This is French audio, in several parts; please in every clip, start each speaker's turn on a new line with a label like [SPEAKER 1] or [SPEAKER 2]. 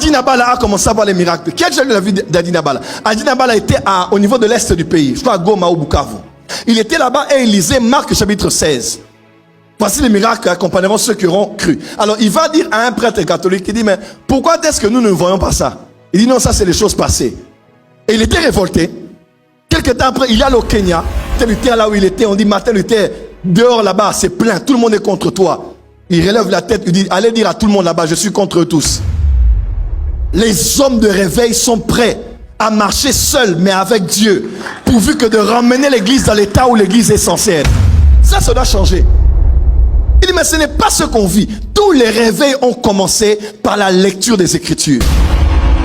[SPEAKER 1] Adina Bala a commencé à voir les miracles, quel est la vie d'Adina Bala? Adina Bala était au niveau de l'est du pays, je crois à Goma ou Bukavu. Il était là-bas et il lisait Marc chapitre 16. Voici les miracles qui accompagneront ceux qui auront cru. Alors il va dire à un prêtre catholique, il dit, mais pourquoi est-ce que nous ne voyons pas ça? Il dit, non, ça c'est les choses passées. Et il était révolté. Quelque temps après, il est allé au Kenya. Tel Luther là où il était, on dit, Martin Luther, dehors là-bas, c'est plein, tout le monde est contre toi. Il relève la tête, il dit, allez dire à tout le monde là-bas, je suis contre eux tous. Les hommes de réveil sont prêts à marcher seuls, mais avec Dieu, pourvu que de ramener l'église dans l'état où l'église est censée être. Ça doit changer. Il dit, mais ce n'est pas ce qu'on vit. Tous les réveils ont commencé par la lecture des Écritures.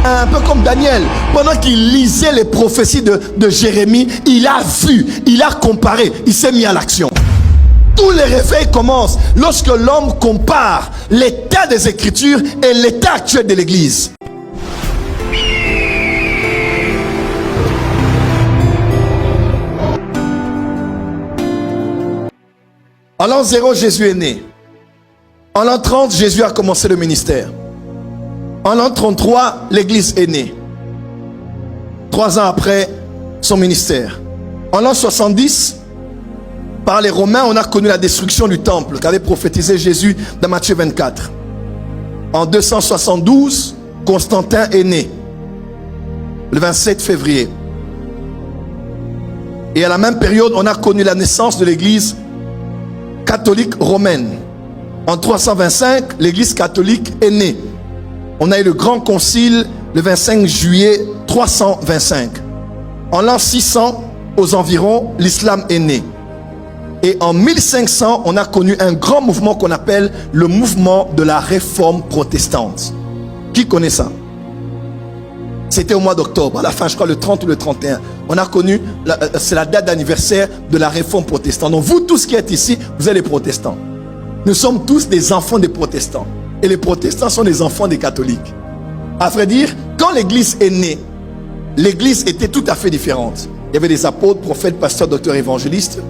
[SPEAKER 1] Un peu comme Daniel, pendant qu'il lisait les prophéties de Jérémie, il a vu, il a comparé, il s'est mis à l'action. Tous les réveils commencent lorsque l'homme compare l'état des Écritures et l'état actuel de l'Église. En l'an 0, Jésus est né. En l'an 30, Jésus a commencé le ministère. En l'an 33, l'église est née. 3 ans après son ministère. En l'an 70, par les Romains, on a connu la destruction du temple qu'avait prophétisé Jésus dans Matthieu 24. En 272, Constantin est né. Le 27 février. Et à la même période, on a connu la naissance de l'église catholique romaine. En 325, l'église catholique est née. On a eu le grand concile le 25 juillet 325. En l'an 600, aux environs, l'islam est né. Et en 1500, on a connu un grand mouvement qu'on appelle le mouvement de la réforme protestante. Qui connaît ça? C'était au mois d'octobre, à la fin, je crois le 30 ou le 31. On a connu, c'est la date d'anniversaire de la réforme protestante. Donc vous tous qui êtes ici, vous êtes les protestants. Nous sommes tous des enfants des protestants. Et les protestants sont des enfants des catholiques. À vrai dire, quand l'église est née, l'église était tout à fait différente. Il y avait des apôtres, prophètes, pasteurs, docteurs, évangélistes.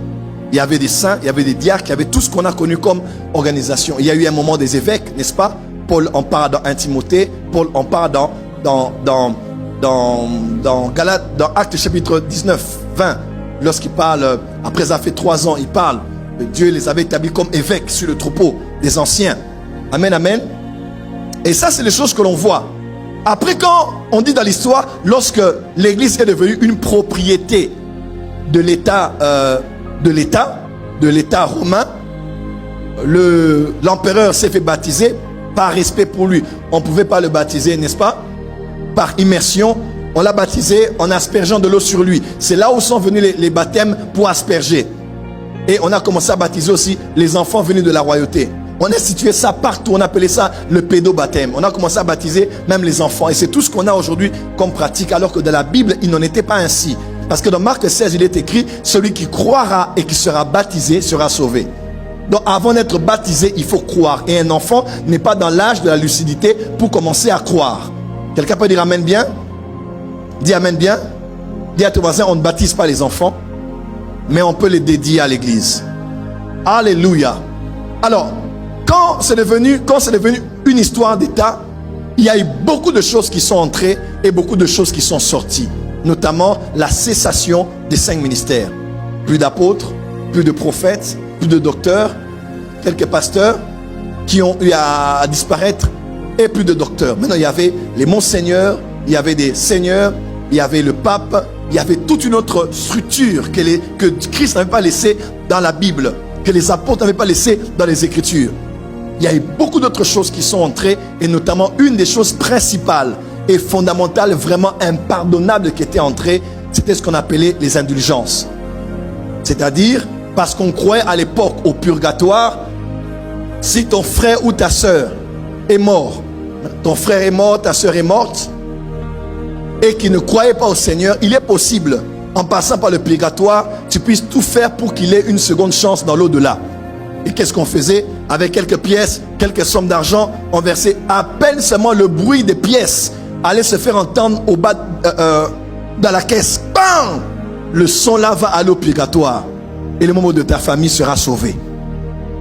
[SPEAKER 1] Il y avait des saints, il y avait des diacres, il y avait tout ce qu'on a connu comme organisation. Il y a eu un moment des évêques, n'est-ce pas? Paul en parle dans 1 Timothée, Paul en parle dans Actes chapitre 19, 20, lorsqu'il parle, après avoir fait 3 ans, il parle, Dieu les avait établis comme évêques sur le troupeau des anciens. Amen, amen. Et ça, c'est les choses que l'on voit. Après, quand on dit dans l'histoire, lorsque l'église est devenue une propriété de l'État romain, l'empereur s'est fait baptiser par respect pour lui. On ne pouvait pas le baptiser, n'est-ce pas? Par immersion, on l'a baptisé en aspergeant de l'eau sur lui. C'est là où sont venus les baptêmes pour asperger. Et on a commencé à baptiser aussi les enfants venus de la royauté. On a situé ça partout, on appelait ça le pédobaptême. On a commencé à baptiser même les enfants. Et c'est tout ce qu'on a aujourd'hui comme pratique, alors que dans la Bible, il n'en était pas ainsi. Parce que dans Marc 16, il est écrit, celui qui croira et qui sera baptisé sera sauvé. Donc avant d'être baptisé, il faut croire. Et un enfant n'est pas dans l'âge de la lucidité pour commencer à croire. Quelqu'un peut dire amen bien? Dis amen bien. Dis à ton voisin, on ne baptise pas les enfants, mais on peut les dédier à l'église. Alléluia. Alors, quand c'est devenu une histoire d'État, il y a eu beaucoup de choses qui sont entrées et beaucoup de choses qui sont sorties. Notamment la cessation des 5 ministères. Plus d'apôtres, plus de prophètes, plus de docteurs, quelques pasteurs qui ont eu à disparaître et plus de docteurs. Maintenant, il y avait les monseigneurs, il y avait des seigneurs, il y avait le pape, il y avait toute une autre structure que Christ n'avait pas laissée dans la Bible, que les apôtres n'avaient pas laissée dans les Écritures. Il y a eu beaucoup d'autres choses qui sont entrées et notamment une des choses principales et fondamentale, vraiment impardonnable qui était entrée, c'était ce qu'on appelait les indulgences. C'est-à-dire, parce qu'on croyait à l'époque au purgatoire, si ton frère ou ta sœur est mort, ton frère est mort, ta sœur est morte, et qui ne croyait pas au Seigneur, il est possible, en passant par le purgatoire, tu puisses tout faire pour qu'il ait une seconde chance dans l'au-delà. Et qu'est-ce qu'on faisait? Avec quelques pièces, quelques sommes d'argent, on versait à peine seulement le bruit des pièces allait se faire entendre au bas dans la caisse. Bam! Le son là va aller au purgatoire et le membre de ta famille sera sauvé.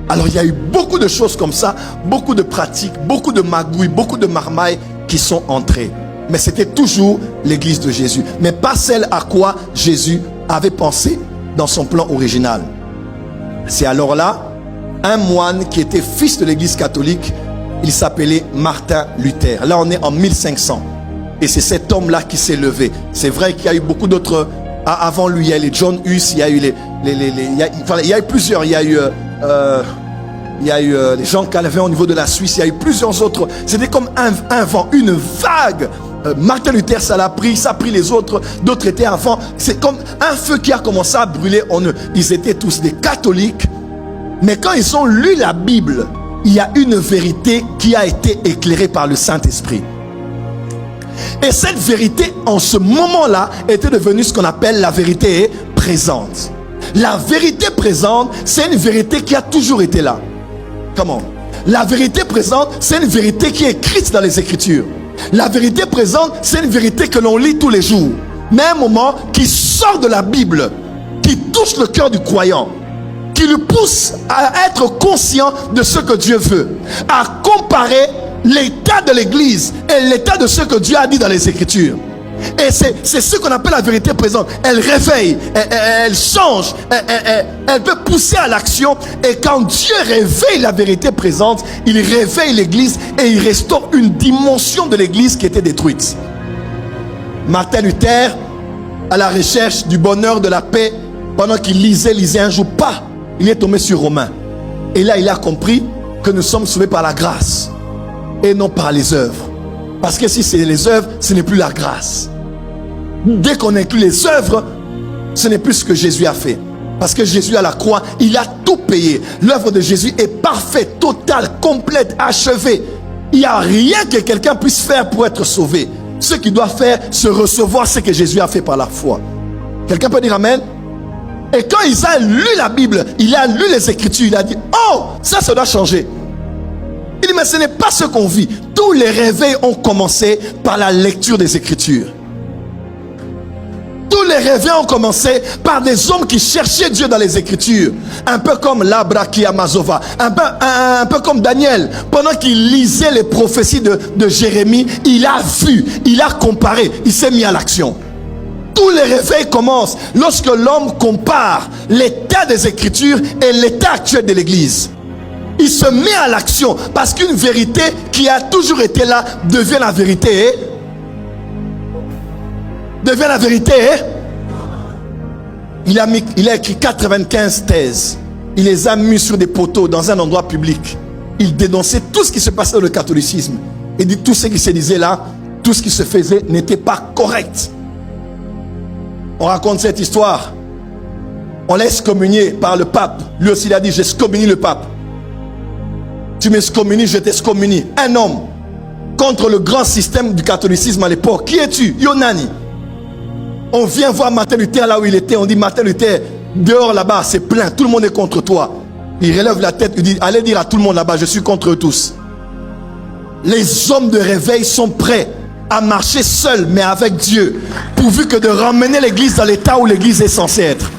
[SPEAKER 1] Alors il y a eu beaucoup de choses comme ça, beaucoup de pratiques, beaucoup de magouilles, beaucoup de marmailles qui sont entrées. Mais c'était toujours l'église de Jésus. Mais pas celle à quoi Jésus avait pensé dans son plan original. C'est alors là, un moine qui était fils de l'église catholique, il s'appelait Martin Luther. Là, on est en 1500. Et c'est cet homme-là qui s'est levé. C'est vrai qu'il y a eu beaucoup d'autres... Avant lui, il y a eu les John Hus, il y a eu il y a eu plusieurs. Il y a eu les Jean Calvin au niveau de la Suisse. Il y a eu plusieurs autres. C'était comme un vent, une vague. Martin Luther, ça l'a pris, ça a pris les autres. D'autres étaient avant. C'est comme un feu qui a commencé à brûler en eux. Ils étaient tous des catholiques. Mais quand ils ont lu la Bible, il y a une vérité qui a été éclairée par le Saint-Esprit. Et cette vérité, en ce moment-là, était devenue ce qu'on appelle la vérité présente. La vérité présente, c'est une vérité qui a toujours été là. Comment? La vérité présente, c'est une vérité qui est écrite dans les Écritures. La vérité présente, c'est une vérité que l'on lit tous les jours. Mais un moment qui sort de la Bible, qui touche le cœur du croyant, qui le pousse à être conscient de ce que Dieu veut, à comparer l'état de l'église et l'état de ce que Dieu a dit dans les Écritures. Et c'est ce qu'on appelle la vérité présente. Elle réveille, elle change, elle peut pousser à l'action. Et quand Dieu réveille la vérité présente, il réveille l'église et il restaure une dimension de l'église qui était détruite. Martin Luther, à la recherche du bonheur, de la paix, pendant qu'il lisait un jour, pas, il est tombé sur Romains. Et là, il a compris que nous sommes sauvés par la grâce et non par les œuvres. Parce que si c'est les œuvres, ce n'est plus la grâce. Dès qu'on inclut les œuvres, ce n'est plus ce que Jésus a fait. Parce que Jésus à la croix, il a tout payé. L'œuvre de Jésus est parfaite, totale, complète, achevée. Il n'y a rien que quelqu'un puisse faire pour être sauvé. Ce qu'il doit faire, c'est recevoir ce que Jésus a fait par la foi. Quelqu'un peut dire Amen? Et quand il a lu la Bible, il a lu les Écritures, il a dit, oh, ça doit changer. Il dit, mais ce n'est pas ce qu'on vit. Tous les réveils ont commencé par la lecture des Écritures. Tous les réveils ont commencé par des hommes qui cherchaient Dieu dans les Écritures. Un peu comme l'Abraki Amazova, un peu comme Daniel. Pendant qu'il lisait les prophéties de Jérémie, il a vu, il a comparé, il s'est mis à l'action. Tous les réveils commencent lorsque l'homme compare l'état des Écritures et l'état actuel de l'Église. Il se met à l'action parce qu'une vérité qui a toujours été là devient la vérité. Devient la vérité. Il a écrit 95 thèses. Il les a mis sur des poteaux dans un endroit public. Il dénonçait tout ce qui se passait dans le catholicisme. Il dit tout ce qui se disait là, tout ce qui se faisait n'était pas correct. On raconte cette histoire. On l'a excommunié par le pape. Lui aussi il a dit j'excommunie le pape. Tu m'excommunies, je t'excommunie. Un homme contre le grand système du catholicisme à l'époque. Qui es-tu? Yonani. On vient voir Martin Luther là où il était. On dit Martin Luther, dehors là-bas, c'est plein. Tout le monde est contre toi. Il relève la tête. Il dit allez dire à tout le monde là-bas, je suis contre eux tous. Les hommes de réveil sont prêts à marcher seuls, mais avec Dieu, pourvu que de ramener l'église dans l'état où l'église est censée être.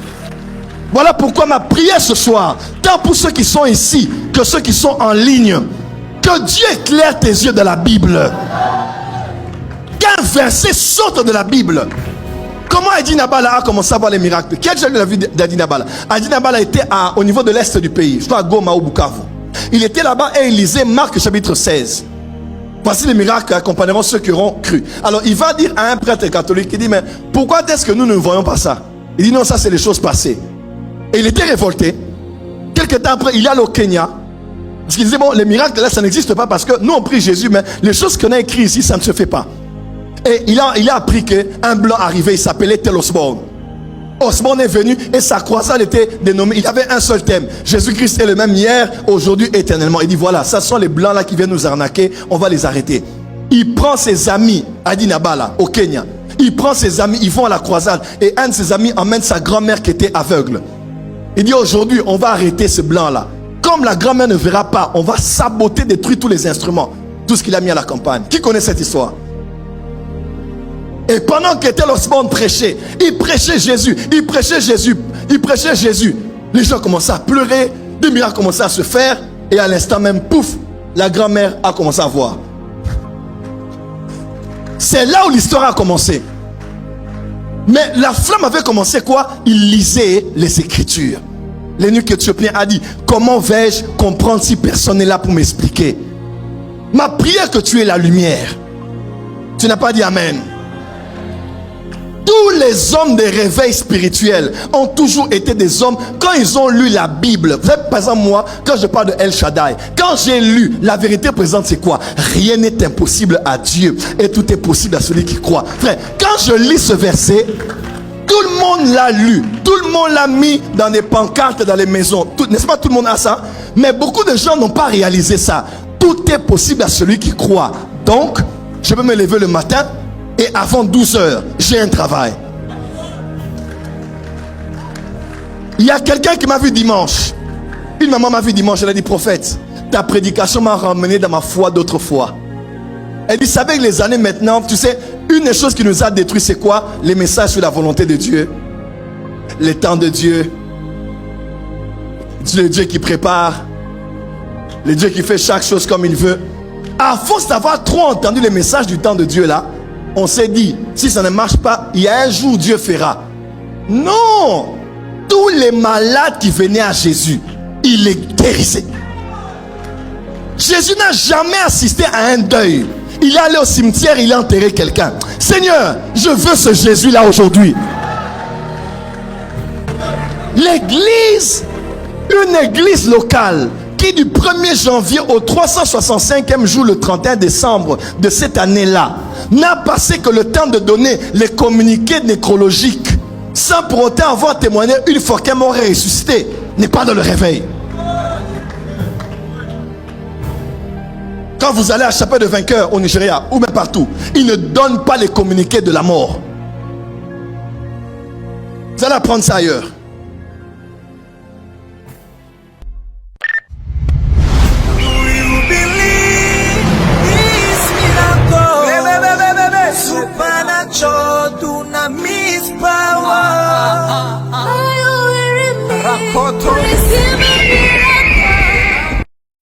[SPEAKER 1] Voilà pourquoi ma prière ce soir, tant pour ceux qui sont ici que ceux qui sont en ligne, que Dieu éclaire tes yeux de la Bible. Qu'un verset sorte de la Bible. Comment Adi Nabala a commencé à voir les miracles? Qui a déjà lu la vie d'Adi Nabala? Adi Nabala était au niveau de l'est du pays, je crois à Goma ou Bukavu. Il était là-bas et il lisait Marc chapitre 16. Voici les miracles accompagneront ceux qui auront cru. Alors il va dire à un prêtre catholique, il dit mais pourquoi est-ce que nous ne voyons pas ça? Il dit non, ça c'est les choses passées. Et il était révolté. Quelques temps après, il est allé au Kenya. Parce qu'il disait, bon, les miracles là, ça n'existe pas parce que nous on prie Jésus, mais les choses qu'on a écrites ici, ça ne se fait pas. Et il a appris qu'un blanc arrivait, il s'appelait Tel Osborne. Osborne est venu et sa croisade était dénommée, il avait un seul thème. Jésus-Christ est le même hier, aujourd'hui, éternellement. Il dit, voilà, ça sont les blancs là qui viennent nous arnaquer, on va les arrêter. Il prend ses amis, Adi Nabala, au Kenya. Il prend ses amis, ils vont à la croisade. Et un de ses amis emmène sa grand-mère qui était aveugle. Il dit aujourd'hui, on va arrêter ce blanc-là. Comme la grand-mère ne verra pas, on va saboter, détruire tous les instruments. Tout ce qu'il a mis à la campagne. Qui connaît cette histoire? Et pendant qu'Ethel Osborne prêchait, il prêchait Jésus, il prêchait Jésus, il prêchait Jésus. Les gens commençaient à pleurer, des miracles commençaient à se faire. Et à l'instant même, pouf, la grand-mère a commencé à voir. C'est là où l'histoire a commencé. Mais la flamme avait commencé quoi? Il lisait les Écritures. L'eunuque éthiopien a dit, comment vais-je comprendre si personne n'est là pour m'expliquer? Ma prière que tu es la lumière. Tu n'as pas dit amen. Tous les hommes des réveils spirituels ont toujours été des hommes, quand ils ont lu la Bible. Vous savez, par exemple, moi, quand je parle de El Shaddai, quand j'ai lu, la vérité présente, c'est quoi? Rien n'est impossible à Dieu et tout est possible à celui qui croit. Frère, quand je lis ce verset, tout le monde l'a lu, tout le monde l'a mis dans des pancartes dans les maisons. N'est-ce pas, tout le monde a ça? Mais beaucoup de gens n'ont pas réalisé ça. Tout est possible à celui qui croit. Donc, je peux me lever le matin et avant 12 heures, j'ai un travail. Il y a quelqu'un qui m'a vu dimanche. Une maman m'a vu dimanche, elle a dit, prophète, ta prédication m'a ramené dans ma foi d'autrefois. Elle dit, c'est avec les années maintenant, tu sais, une des choses qui nous a détruit, c'est quoi? Les messages sur la volonté de Dieu, les temps de Dieu, le Dieu qui prépare, le Dieu qui fait chaque chose comme il veut. À force d'avoir trop entendu les messages du temps de Dieu là, on s'est dit, si ça ne marche pas, il y a un jour où Dieu fera. Non! Tous les malades qui venaient à Jésus, il les guérissait. Jésus n'a jamais assisté à un deuil. Il est allé au cimetière, il a enterré quelqu'un. Seigneur, je veux ce Jésus-là aujourd'hui. L'église, une église locale, qui du 1er janvier au 365e jour, le 31 décembre de cette année-là, n'a passé que le temps de donner les communiqués nécrologiques, sans pour autant avoir témoigné une fois qu'un mort est ressuscité, n'est pas dans le réveil. Quand vous allez à Chapelle de Vainqueurs au Nigeria, ou même partout, ils ne donnent pas les communiqués de la mort. Vous allez apprendre ça ailleurs.
[SPEAKER 2] Supernatural dunamis power. Are you hearing me?